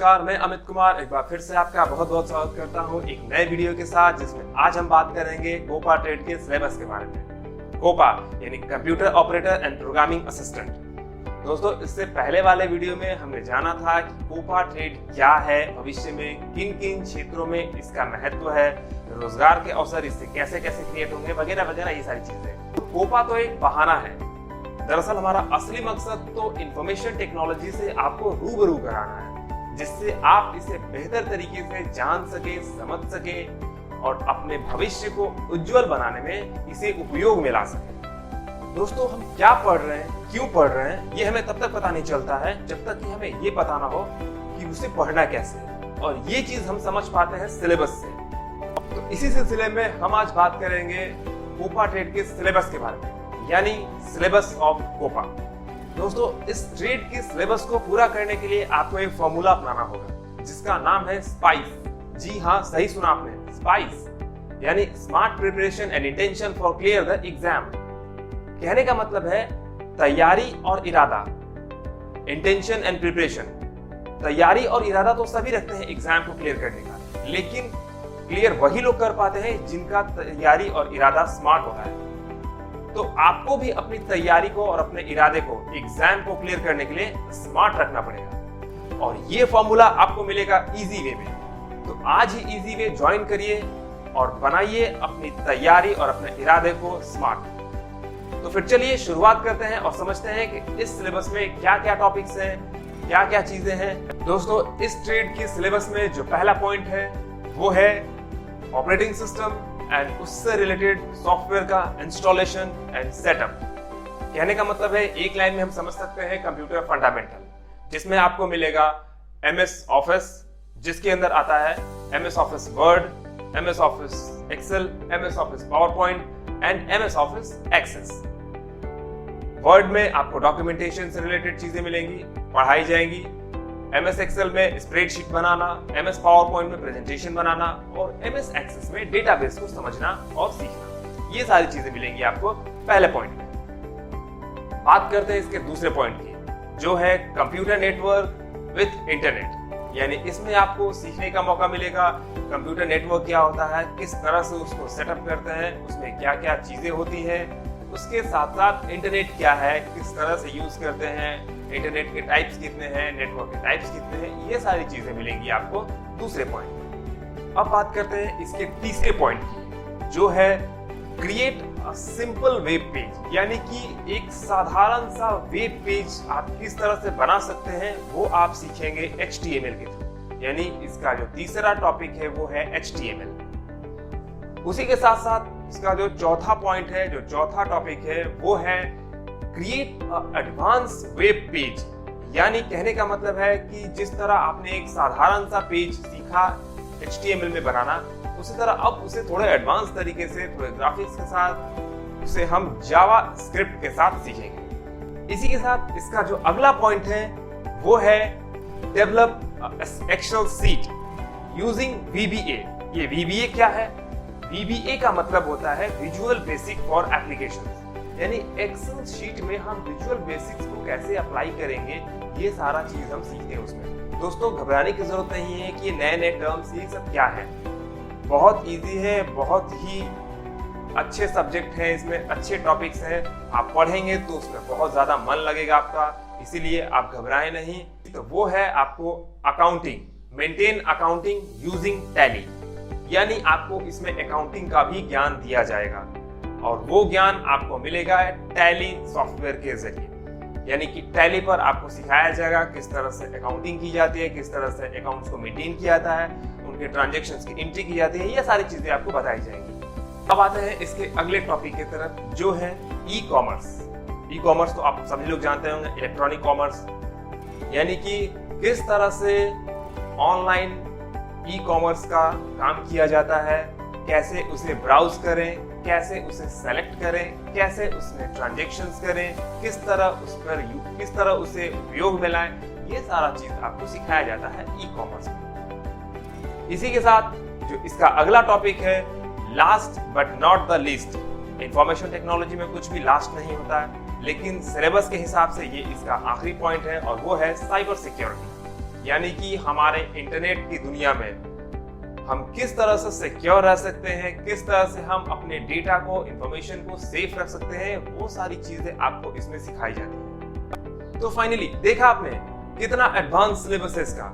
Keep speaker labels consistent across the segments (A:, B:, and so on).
A: नमस्कार, मैं अमित कुमार एक बार फिर से आपका बहुत बहुत स्वागत करता हूं एक नए वीडियो के साथ, जिसमें आज हम बात करेंगे कोपा ट्रेड के सिलेबस के बारे में। कोपा यानी computer operator and programming assistant. दोस्तों, इससे पहले वाले वीडियो में हमने जाना था कि कोपा ट्रेड क्या है, भविष्य में किन किन क्षेत्रों में इसका महत्व है, रोजगार के अवसर इससे कैसे कैसे क्रिएट होंगे, वगैरह वगैरह, ये सारी चीजें। तो कोपा तो एक बहाना है, दरअसल हमारा असली मकसद तो इंफॉर्मेशन टेक्नोलॉजी से आपको रूबरू कराना है, जिससे आप इसे बेहतर तरीके से जान सके, समझ सके और अपने भविष्य को उज्जवल बनाने में इसे उपयोग में ला सके। दोस्तों, हम क्या पढ़ रहे हैं, क्यों पढ़ रहे हैं, ये हमें तब तक पता नहीं चलता है जब तक कि हमें ये पता ना हो कि उसे पढ़ना कैसे है, और ये चीज हम समझ पाते हैं सिलेबस से। तो इसी सिलसिले में हम आज बात करेंगे कोपा ट्रेड के सिलेबस के बारे में, यानी सिलेबस ऑफ कोपा। दोस्तों, इस ट्रेड के सिलेबस को पूरा करने के लिए आपको एक फॉर्मूला अपनाना होगा, जिसका नाम है स्पाइस। जी हाँ, सही सुना आपने, स्पाइस यानी smart preparation and intention for clear the exam. कहने का मतलब है तैयारी और इरादा, इंटेंशन एंड प्रिपरेशन। तैयारी और इरादा तो सभी रखते हैं एग्जाम को क्लियर करने का, लेकिन क्लियर वही लोग कर पाते हैं जिनका तैयारी और इरादा स्मार्ट होता है। तो आपको भी अपनी तैयारी को और अपने इरादे को, एग्जाम को क्लियर करने के लिए स्मार्ट रखना पड़ेगा, और ये फॉर्मूला आपको मिलेगा इजी वे में। तो आज ही इजी वे ज्वाइन करिए और बनाइए अपनी तैयारी और अपने इरादे को स्मार्ट। तो फिर चलिए शुरुआत करते हैं और समझते हैं कि इस सिलेबस में क्या क्या टॉपिक्स हैं, क्या क्या चीजें हैं। दोस्तों, इस ट्रेड के सिलेबस में जो पहला पॉइंट है वो है ऑपरेटिंग सिस्टम एंड उससे रिलेटेड सॉफ्टवेयर का इंस्टॉलेशन एंड सेटअप। कहने का मतलब है, एक लाइन में हम समझ सकते हैं कंप्यूटर फंडामेंटल, जिसमें आपको मिलेगा MS ऑफिस, जिसके अंदर आता है MS office word, MS office excel, MS office power point and MS office access. Word में आपको डॉक्यूमेंटेशन से रिलेटेड चीजें मिलेंगी, पढ़ाई जाएंगी। MS एक्सेल में स्प्रेडशीट बनाना, MS पावर पॉइंट में प्रेजेंटेशन बनाना और MS एक्सेस में डेटाबेस को समझना और सीखना, ये सारी चीजें मिलेंगी आपको पहले पॉइंट में। बात करते हैं इसके दूसरे पॉइंट की, जो है कंप्यूटर नेटवर्क विथ इंटरनेट। यानी इसमें आपको सीखने का मौका मिलेगा कंप्यूटर नेटवर्क क्या होता है, किस तरह से उसको सेटअप करते हैं, उसमें क्या क्या चीजें होती हैं, उसके साथ साथ इंटरनेट क्या है, किस तरह से यूज करते हैं, इंटरनेट के टाइप्स कितने हैं, नेटवर्क के टाइप्स कितने हैं, ये सारी चीजें मिलेंगी आपको दूसरे पॉइंट में। अब बात करते हैं इसके तीसरे पॉइंट की, जो है create a simple web page. यानी कि एक साधारण सा वेब पेज आप किस तरह से बना सकते हैं, वो आप सीखेंगे HTML के थ्रू। यानी इसका जो तीसरा टॉपिक है वो है HTML। उसी के साथ साथ इसका जो चौथा पॉइंट है, जो चौथा टॉपिक है, वो है क्रिएट एडवांस वेब पेज। यानी कहने का मतलब है कि जिस तरह आपने एक साधारण सा पेज सीखा HTML में बनाना, उसी तरह अब उसे थोड़े एडवांस तरीके से, थोड़े ग्राफिक्स के साथ, उसे हम जावा स्क्रिप्ट के साथ सीखेंगे। इसी के साथ इसका जो अगला पॉइंट है वो है develop excel sheet using VBA। ये VBA क्या है? VBA का मतलब होता है विजुअल बेसिक फॉर एप्लीकेशन। यानी एक्सेल शीट में हम विजुअल बेसिक्स को कैसे अप्लाई करेंगे, ये सारा चीज हम सीखते हैं उसमें। दोस्तों, घबराने की जरूरत नहीं है कि ये नए नए टर्म्स ये सब क्या है। बहुत इजी है, बहुत ही अच्छे सब्जेक्ट हैं, इसमें अच्छे टॉपिक्स हैं। आप पढ़ेंगे तो उसमें बहुत ज्यादा मन लगेगा आपका, इसीलिए आप घबराएं नहीं। तो वो है आपको accounting, maintain accounting using tally. यानी आपको इसमें अकाउंटिंग का भी ज्ञान दिया जाएगा, और वो ज्ञान आपको मिलेगा टैली सॉफ्टवेयर के जरिए। यानी कि टैली पर आपको सिखाया जाएगा किस तरह से अकाउंटिंग की जाती है, किस तरह से अकाउंट्स को मेंटेन किया जाता है, उनके ट्रांजैक्शंस की एंट्री की जाती है, ये सारी चीजें आपको बताई जाएंगी। अब आते हैं इसके अगले टॉपिक की तरफ, जो है ई कॉमर्स। ई कॉमर्स तो आप सभी लोग जानते होंगे, इलेक्ट्रॉनिक कॉमर्स। यानी कि किस तरह से ऑनलाइन ई कॉमर्स का काम किया जाता है, कैसे उसे ब्राउज करें, कैसे उसे सेलेक्ट करें, कैसे उसमें ट्रांजैक्शंस करें, किस तरह उसे उपयोग में लाएं, ये सारा चीज आपको सिखाया जाता है ई कॉमर्स में। इसी के साथ जो इसका अगला टॉपिक है, last but not the least. Information technology में कुछ भी लास्ट नहीं होता है, लेकिन सिलेबस के हिसाब से ये इसका आखिरी पॉइंट है, और वो है साइबर सिक्योरिटी। यानी कि हमारे इंटरनेट की दुनिया में हम किस तरह से सिक्योर रह सकते हैं, किस तरह से हम अपने डेटा को, इंफॉर्मेशन को सेफ रख सकते हैं, वो सारी चीजें आपको इसमें सिखाई जाती है। तो फाइनली देखा आपने कितना एडवांस सिलेबस है इसका।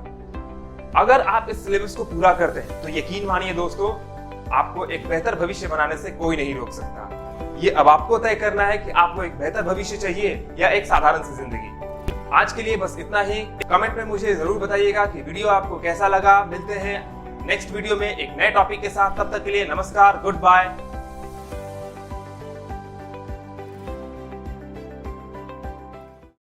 A: अगर आप इस सिलेबस को पूरा करते हैं तो यकीन मानिए दोस्तों, आपको एक बेहतर भविष्य बनाने से कोई नहीं रोक सकता। ये अब आपको तय करना है कि आपको एक बेहतर भविष्य चाहिए या एक साधारण सी जिंदगी। आज के लिए बस इतना ही। कमेंट में मुझे जरूर बताइएगा कि वीडियो आपको कैसा लगा। मिलते हैं नेक्स्ट वीडियो में एक नए टॉपिक के साथ। तब तक के लिए नमस्कार, गुड बाय।